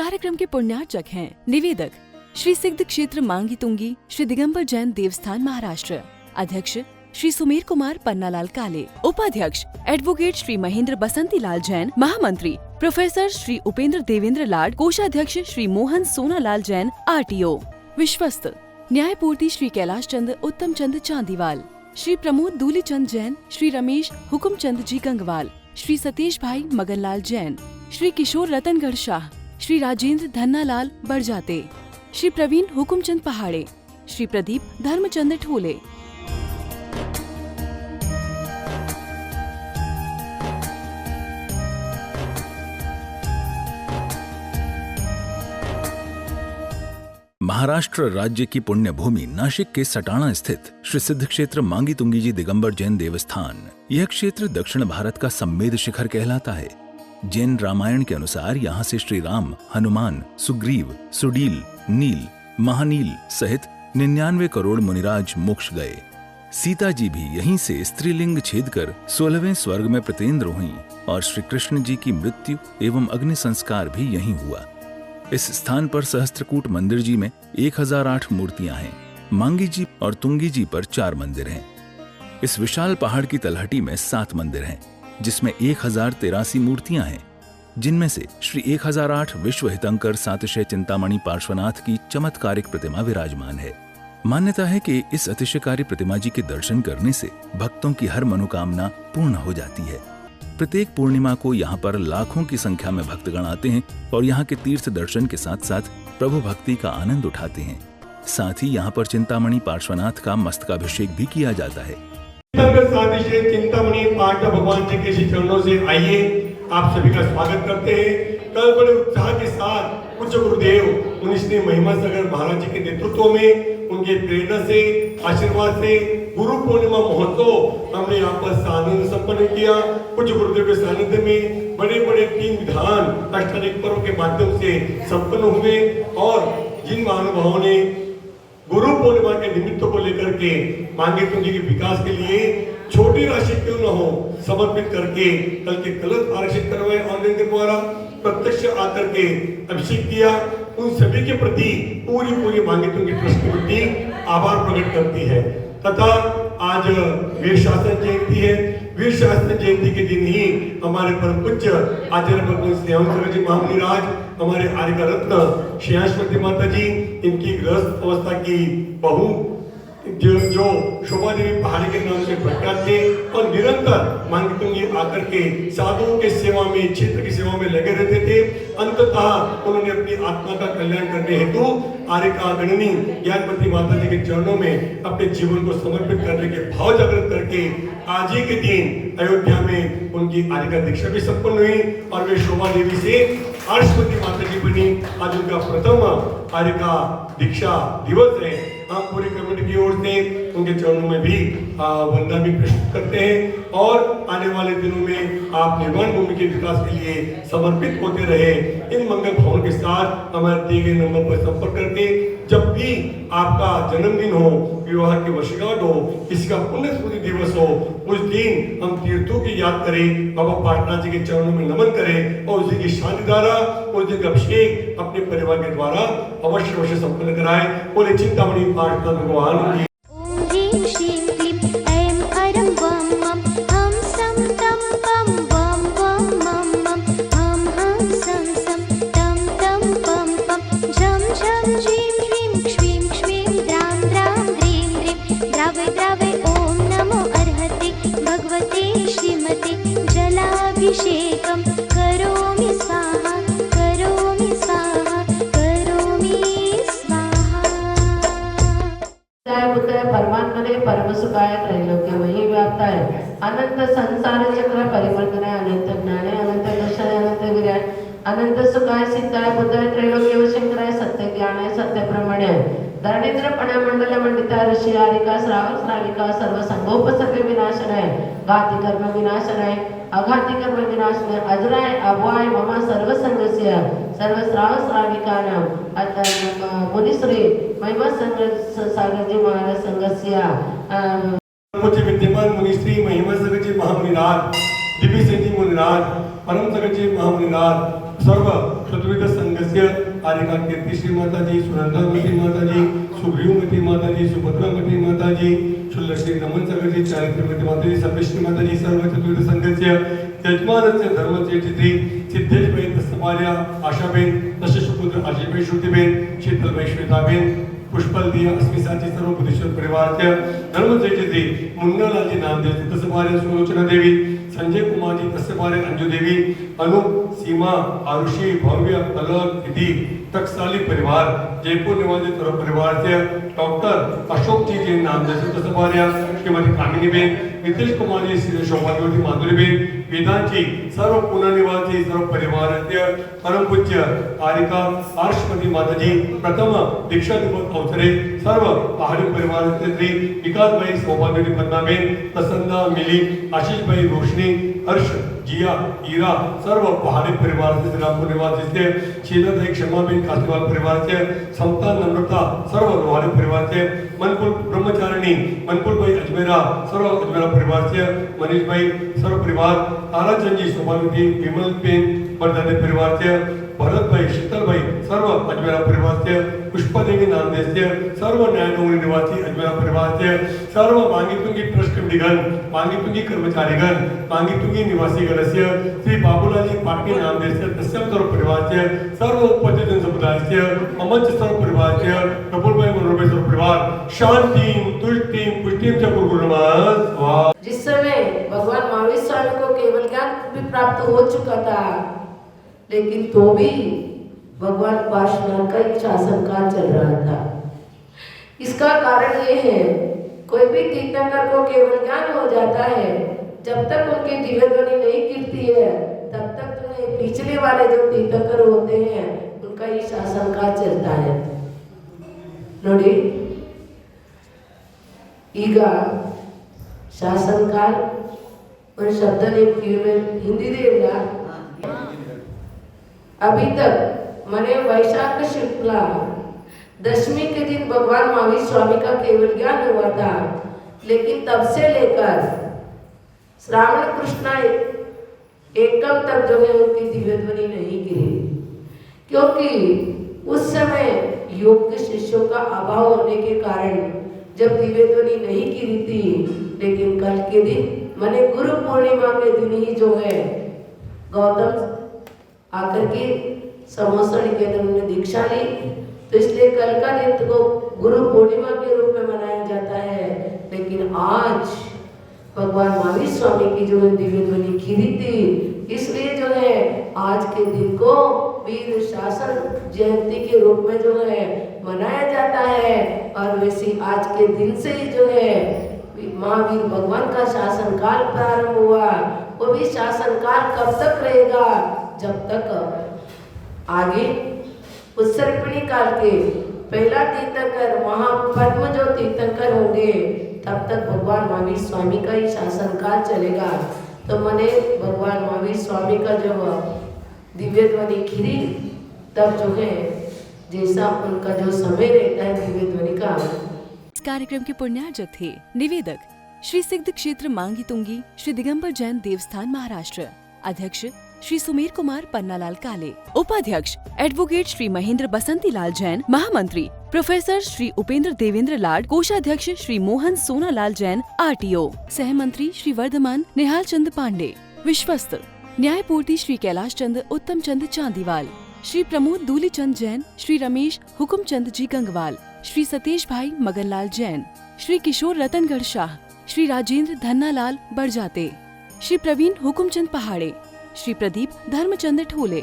कार्यक्रम के पुण्यार्चक हैं निवेदक श्री सिद्ध क्षेत्र मांगी तुंगी श्री दिगंबर जैन देवस्थान महाराष्ट्र, अध्यक्ष श्री सुमेर कुमार पन्नालाल काले, उपाध्यक्ष एडवोकेट श्री महेंद्र बसंती लाल जैन, महामंत्री प्रोफेसर श्री उपेंद्र देवेंद्र लाड, कोषाध्यक्ष श्री मोहन सोनालाल जैन RTO, विश्वस्त न्यायपूर्ति श्री कैलाश चंद उत्तम चंद चांदीवाल, श्री प्रमोद दूलीचंद जैन, श्री रमेश हुकुमचंद जी गंगवाल, श्री सतीश भाई मगनलाल जैन, श्री किशोर रतनगढ़ शाह, श्री राजेंद्र धन्नालाल बरजाते, श्री प्रवीण हुकुमचंद पहाड़े, श्री प्रदीप धर्मचंद ठोले। महाराष्ट्र राज्य की पुण्य भूमि नाशिक के सटाणा स्थित श्री सिद्ध क्षेत्र मांगी तुंगी जी दिगंबर जैन देवस्थान, यह क्षेत्र दक्षिण भारत का सम्मेद शिखर कहलाता है। जैन रामायण के अनुसार यहाँ से श्री राम, हनुमान, सुग्रीव, सुडील, नील, महानील सहित 99 करोड़ मुनिराज मोक्ष गए। सीता जी भी यहीं से स्त्रीलिंग छेद कर 16वें स्वर्ग में प्रतेंद्र हुई और श्री कृष्ण जी की मृत्यु एवं अग्नि संस्कार भी यहीं हुआ। इस स्थान पर सहस्त्रकूट मंदिर जी में 1008 मूर्तियां हैं। मांगी जी और तुंगी जी पर 4 मंदिर हैं। इस विशाल पहाड़ की तलहटी में 7 मंदिर हैं, जिसमें 1083 मूर्तियां हैं, जिनमें से श्री 1008 विश्व हितंकर सातिशय चिंतामणि पार्श्वनाथ की चमत्कारिक प्रतिमा विराजमान है। मान्यता है कि इस अतिशयकारी प्रतिमा जी के दर्शन करने से भक्तों की हर मनोकामना पूर्ण हो जाती है। प्रत्येक पूर्णिमा को यहाँ पर लाखों की संख्या में भक्तगण आते हैं और यहाँ के तीर्थ दर्शन के साथ साथ प्रभु भक्ति का आनंद उठाते हैं। साथ ही यहाँ पर चिंतामणि पार्श्वनाथ का मस्तकाभिषेक भी किया जाता है। चिंतामणि पार्श्व भगवान जी के चरणों से आइए, आप सभी का स्वागत करते हैं। कल बड़े उत्साह के साथ पूज्य गुरुदेव 19 महिमा सागर महाराज जी के नेतृत्व में, उनके प्रेरणा से, आशीर्वाद से गुरु पूर्णिमा महोत्सव हमने यहाँ पर सानंद संपन्न किया। पूज्य गुरुदेव के सानिध्य में बड़े बड़े 3 विधान अष्टाधिक पर्व के माध्यम से संपन्न हुए और जिन महानुभावों ने गुरु पूर्णिमा के निमित्त को लेकर के मांगी तुंगी के विकास के लिए छोटी राशि क्यों न हो समर्पित करके कल के कलश आरक्षित करवाए ऑनलाइन के द्वारा, प्रत्यक्ष आकर के अभिषेक किया, उन सभी के प्रति पूरी मांगी तुंगी ट्रस्ट कमेटी आभार प्रकट करती है। तथा आज वीर शासन जयंती है। वीर शासन जयंती के दिन ही हमारे परम पूज्य आचार्य भगवान श्री जी महामुनिराज, हमारे आर्य रत्न श्रेयांशवती माता जी, इनकी गृहस्थ अवस्था की बहू जो शोभा देवी पहाड़ी के नाम से प्रख्यात थे और निरंतर मांगी तुंगी आकर के साधुओं के सेवा में, क्षेत्र की सेवा में लगे रहते थे। अंततः उन्होंने अपनी आत्मा का कल्याण करने हेतु आर्यका गणनी ज्ञानवती माता जी के चरणों में अपने जीवन को समर्पित करने के भाव जागृत करके आज ही के दिन अयोध्या में उनकी आर्यका दीक्षा भी संपन्न हुई और वे शोभा देवी से आर्यवती माता जी बनी। आज उनका प्रथम आर्यका दीक्षा दिवस है। हम पूरी कमेटी की ओर से उनके चरणों में भी वंदना भी प्रस्तुत करते हैं और आने वाले दिनों में आप निर्माण भूमि के विकास के लिए समर्पित होते रहे। इन मंगल भावों के साथ हमारे दिए गए नंबर पर संपर्क करके जब भी आपका जन्मदिन हो, विवाह की वर्षगांठ हो, किसी का पुण्य स्मृति दिवस हो, उस दिन हम तीर्थों की याद करें, बाबा पाटना जी के चरणों में नमन करें और उस दिन की शांति द्वारा, उस दिन का अभिषेक अपने परिवार के द्वारा अवश्य संपन्न कराएं। और चिंतामणि पाटना भगवान की अभिषेकम करोमि स्वाहा करोमि स्वाहा करोमि स्वाहा। परमात्मने परम सुखाय त्रैलोक्य वही व्याप्त है। अनंत संसार चक्र परिवर्तन है, अनंत ज्ञान है, अनंत दर्शन है, अनंत वीर्य है, अनंत सुखाय सिद्धाय बुद्धाय त्रैलोक्य वशंकराय सत्य ज्ञान है, सत्य प्रमाण है। धरणीन्द्र पण मंडल मंडिता ऋषि आरिका श्रावक श्राविका सर्व संगोपसर्ग विनाशन है, घाती कर्म विनाशन है, अघाती कर्म विनाशन है, अजराय अभवाय मम सर्व संगस्य सर्व श्राव श्राविकानां मुनिश्री महिमा सागर जी महाराज संगस्य मुझे विद्यमान मुनिश्री महिमा सागर जी महामुनिराज, दिव्य सिद्धि मुनिराज, परम सागर जी महामुनिराज, सर्व चतुर्विध संघस्य आरिका कीर्ति श्री माताजी, सुनंदामती माताजी, सुग्रीवमती माताजी, सुभद्रामती माताजी, शुल्लश्री नमन सगरजी, चारित्र्यमती माताजी, सभ्यश्री माताजी, सर्व चतुर्विध संघस्य यजमानस्य धर्मचे चित्री सिद्धेशबाई तस्तमार्या, आशाबेन, दशशुपुत्र आशिषबाई श्रुतीबेन, शीतलबाई श्वेताबेन, पुष्पल दिया अस्मिताची सर्व बुद्धेश्वर परिवाराच्या धर्मचे चित्री मुन्नालालजी नामदेव तस्तमार्या, सुलोचना देवी, संजय कुमारजी तस्तमार्या, अंजू देवी, अनु, सीमा, आरुषी, भव्य, पलक, विधि, टकसाली परिवार, जयपुर निवासी सर्व परिवाराचे डॉक्टर अशोक जी जैन नामदेव तस्तमार्या, श्रीमती कामिनीबेन, नितीश कुमारजी, श्री शोभाज्योती माधुरीबेन, वेदांची सर्व पुनर्निवासी सर्व परिवाराचे परमपूज्य आरिका आर्षपती माताजी, प्रथम दीक्षा दिवस अवसरे सर्व पहाडी परिवाराचे श्री विकासबाई, शोभाज्योती पद्माबेन, प्रसन्ना, मिली, आशिषबाई, रोशनी, हर्ष, जिया, ईरा, सर्व पहाडी परिवाराचे रामपूर निवासीचे शीलाताई, क्षमाबेन, काशीवाल परिवाराचे समता, नम्रता, सर्व लोहारी परिवाराचे मनकुल ब्रह्मचारिणी, मनकुलबाई अजमेरा, सर्व अजमेरा परिवाराचे मनीषबाई, सर्व परिवार, ताराचंदजी, शोभावती, विमलबेन, बरदादे परिवाराचे भरतभाई, शीतलबाई, सर्व अजमेरा परिवाराचे पुष्पादेवी नामदेवचे सर्व न्यायडोंगरी निवासी अजमेरा परिवाराचे सर्व मांगीतुंगी ट्रस्ट कमिटीगण, मांगीतुंगी कर्मचारीगण, मांगीतुंगी निवासीगणस्य श्री बाबूलालजी पाटणी नामदेवचे तस्याम सर्व परिवाराचे सर्व उपजन समुदायाचे अमंच सर्व परिवाराचे प्रफुल्लभाई मनोहरभाई सर्व परिवार शांति तुष्टि पुष्टिमच्या गुरुकुलमास। जिस समय भगवान महावीर स्वामी को केवल ज्ञान भी प्राप्त हो चुका था, लेकिन तो भी भगवान पार्श्वनाथ का एक शासनकाल चल रहा था। इसका कारण ये है, कोई भी तीर्थंकर को केवल ज्ञान हो जाता है, जब तक उनकी दिव्य ध्वनि नहीं गिरती है, तब तक उन्हें पिछले वाले जो तीर्थंकर होते हैं उनका ये शासनकाल चलता है। नोड़ी ಈಗ ಶಾಸನಕಾಲ ಒಂದು ಶಬ್ದ ನೀವು ಕಿವಿ ಹಿಂದಿದೆ ಇಲ್ಲ। अभी तक मैंने वैशाख शुक्ला दशमी के दिन भगवान महावीर स्वामी का केवल ज्ञान हुआ था, लेकिन तब से लेकर श्रावण कृष्णा एकम तक जो है उनकी दिव्य ध्वनि नहीं गिरी, क्योंकि उस समय योग्य शिष्यों का अभाव होने के कारण जब दिव्य ध्वनि नहीं गिरी थी। लेकिन कल के दिन मैंने गुरु पूर्णिमा के दिन ही जो है गौतम आकर के समोसड़ के दिन उन्होंने दीक्षा ली, तो इसलिए कल का दिन को गुरु पूर्णिमा के रूप में मनाया जाता है। लेकिन आज भगवान महावीर स्वामी की जो है दिव्य ध्वनि खीरी थी, इसलिए जो है आज के दिन को वीर शासन जयंती के रूप में जो है मनाया जाता है। और वैसे आज के दिन से ही जो है महावीर भगवान का शासनकाल प्रारंभ हुआ। वो भी शासनकाल कब तक रहेगा, जब तक आगे उत्सर्पिणी काल के पहला तीर्थंकर महापद्म जो तीर्थंकर होंगे, तब तक भगवान महावीर स्वामी का ही शासनकाल चलेगा। तो मैंने भगवान महावीर स्वामी का जब दिव्य ध्वनि खिरी, तब जो है जैसा उनका जो समय रहता है दिव्य ध्वनि का। इस कार्यक्रम के पुण्यार्जक थे निवेदक श्री सिद्ध क्षेत्र मांगी तुंगी श्री दिगंबर जैन देवस्थान महाराष्ट्र, अध्यक्ष श्री सुमेर कुमार पन्नालाल काले, उपाध्यक्ष एडवोकेट श्री महेंद्र बसंती लाल जैन, महामंत्री प्रोफेसर श्री उपेंद्र देवेंद्र लाड, कोषाध्यक्ष श्री मोहन सोनालाल जैन RTO, सहमंत्री श्री वर्धमान निहाल चंद पांडे, विश्वस्त न्यायपूर्ति श्री कैलाश चंद उत्तम चंद चांदीवाल, श्री प्रमोद दूली चंद जैन, श्री रमेश हुकुम चंद जी गंगवाल, श्री सतीश भाई मगनलाल जैन, श्री किशोर रतनगढ़ शाह, श्री राजेंद्र धन्नालाल बड़जाते, श्री प्रवीण हुकुमचंद पहाड़े, श्री प्रदीप धर्मचंद ठोले।